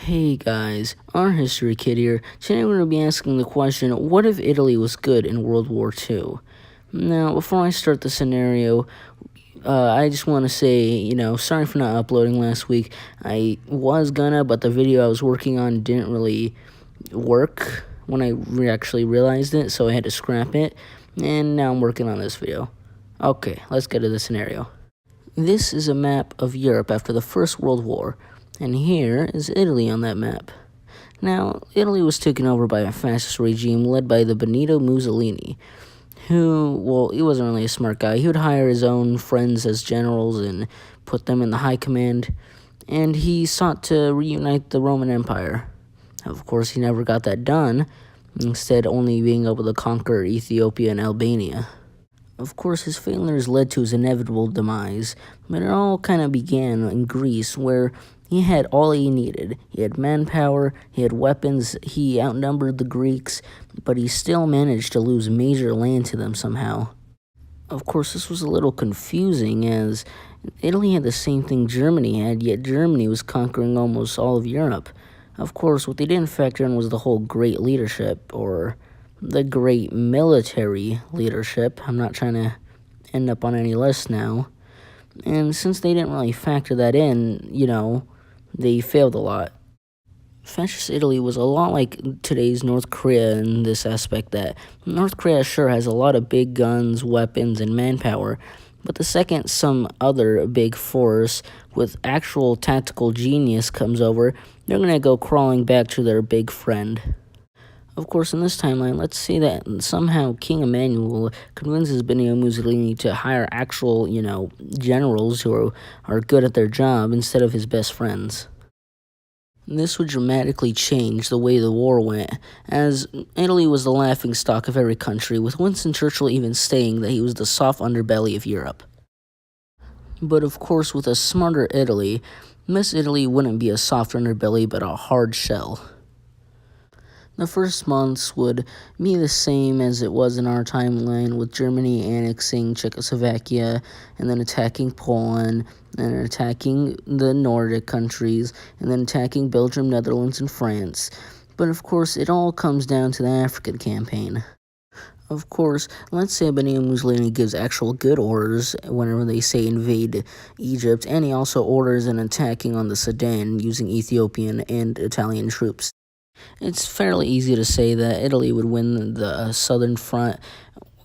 Hey guys, our history kid here. Today we're going to be asking the question, what if Italy was good in World War II? Now, before I start the scenario, I just want to say, sorry for not uploading last week. I was gonna, but the video I was working on didn't really work when I actually realized it, so I had to scrap it, and now I'm working on this video. Okay, let's get to the scenario. This is a map of Europe after the First World War, and here is Italy on that map. Now, Italy was taken over by a fascist regime led by the Benito Mussolini, who, he wasn't really a smart guy. He would hire his own friends as generals and put them in the high command, and he sought to reunite the Roman Empire. Of course, he never got that done, instead only being able to conquer Ethiopia and Albania. Of course, his failures led to his inevitable demise, but it all kind of began in Greece, where he had all he needed. He had manpower, he had weapons, he outnumbered the Greeks, but he still managed to lose major land to them somehow. Of course, this was a little confusing, as Italy had the same thing Germany had, yet Germany was conquering almost all of Europe. Of course, what they didn't factor in was the whole great leadership, or the great military leadership. I'm not trying to end up on any list now. And since they didn't really factor that in, they failed a lot. Fascist Italy was a lot like today's North Korea in this aspect that North Korea sure has a lot of big guns, weapons, and manpower, but the second some other big force with actual tactical genius comes over, they're going to go crawling back to their big friend. Of course, in this timeline, let's say that somehow King Emmanuel convinces Benito Mussolini to hire actual, generals who are good at their job instead of his best friends. This would dramatically change the way the war went, as Italy was the laughingstock of every country, with Winston Churchill even saying that he was the soft underbelly of Europe. But of course, with a smarter Italy, this Italy wouldn't be a soft underbelly but a hard shell. The first months would be the same as it was in our timeline, with Germany annexing Czechoslovakia, and then attacking Poland, and then attacking the Nordic countries, and then attacking Belgium, Netherlands, and France. But of course, it all comes down to the African campaign. Of course, let's say Benito Mussolini gives actual good orders whenever they say invade Egypt, and he also orders an attacking on the Sudan using Ethiopian and Italian troops. It's fairly easy to say that Italy would win the southern front,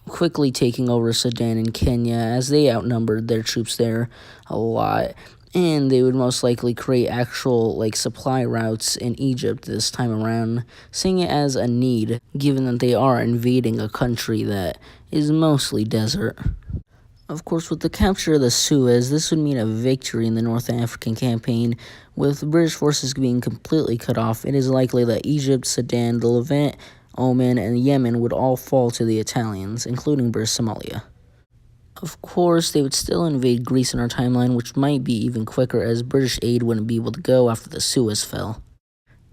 quickly taking over Sudan and Kenya, as they outnumbered their troops there a lot, and they would most likely create actual supply routes in Egypt this time around, seeing it as a need, given that they are invading a country that is mostly desert. Of course, with the capture of the Suez, this would mean a victory in the North African campaign. With British forces being completely cut off, it is likely that Egypt, Sudan, the Levant, Oman, and Yemen would all fall to the Italians, including British Somalia. Of course, they would still invade Greece in our timeline, which might be even quicker, as British aid wouldn't be able to go after the Suez fell.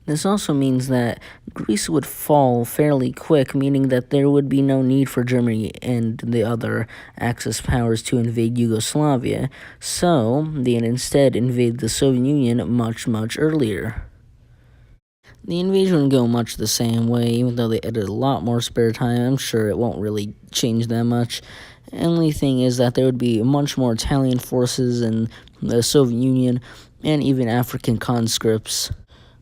This also means that Greece would fall fairly quick, meaning that there would be no need for Germany and the other Axis powers to invade Yugoslavia, so they'd instead invade the Soviet Union much, much earlier. The invasion wouldn't go much the same way, even though they added a lot more spare time. I'm sure it won't really change that much. The only thing is that there would be much more Italian forces in the Soviet Union, and even African conscripts.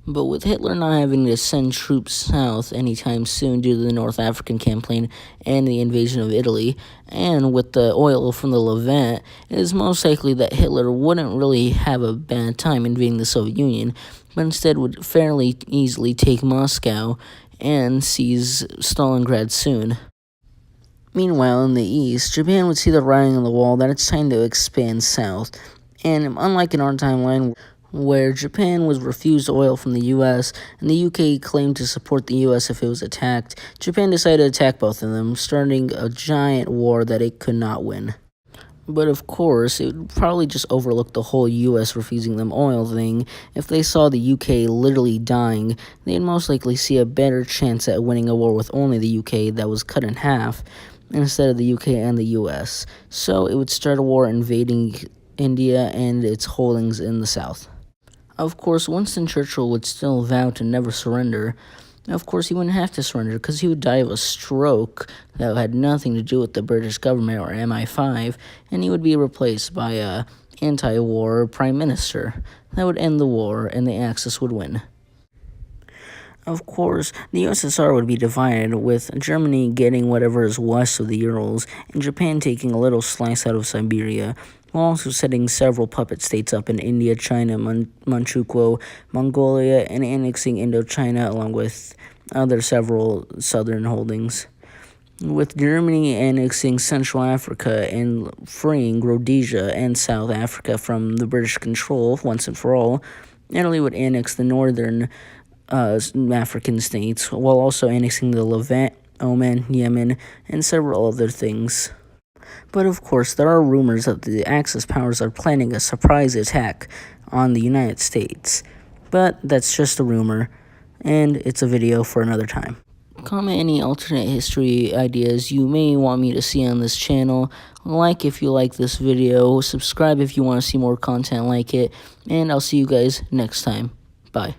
But with Hitler not having to send troops south anytime soon due to the North African campaign and the invasion of Italy, and with the oil from the Levant, it is most likely that Hitler wouldn't really have a bad time invading the Soviet Union, but instead would fairly easily take Moscow and seize Stalingrad soon. Meanwhile, in the east, Japan would see the writing on the wall that it's time to expand south, and unlike in our timeline, where Japan was refused oil from the U.S., and the UK claimed to support the U.S. if it was attacked, Japan decided to attack both of them, starting a giant war that it could not win. But of course, it would probably just overlook the whole U.S. refusing them oil thing. If they saw the UK literally dying, they'd most likely see a better chance at winning a war with only the UK that was cut in half, instead of the UK and the U.S. So it would start a war invading India and its holdings in the south. Of course, Winston Churchill would still vow to never surrender. Of course, he wouldn't have to surrender because he would die of a stroke that had nothing to do with the British government or MI5, and he would be replaced by a anti-war prime minister. That would end the war, and the Axis would win. Of course, the USSR would be divided, with Germany getting whatever is west of the Urals, and Japan taking a little slice out of Siberia, while also setting several puppet states up in India, China, Manchukuo, Mongolia, and annexing Indochina along with other several southern holdings. With Germany annexing Central Africa and freeing Rhodesia and South Africa from the British control once and for all, Italy would annex the northern African states, while also annexing the Levant, Oman, Yemen, and several other things. But of course, there are rumors that the Axis powers are planning a surprise attack on the United States. But that's just a rumor, and it's a video for another time. Comment any alternate history ideas you may want me to see on this channel. Like if you like this video, subscribe if you want to see more content like it, and I'll see you guys next time. Bye.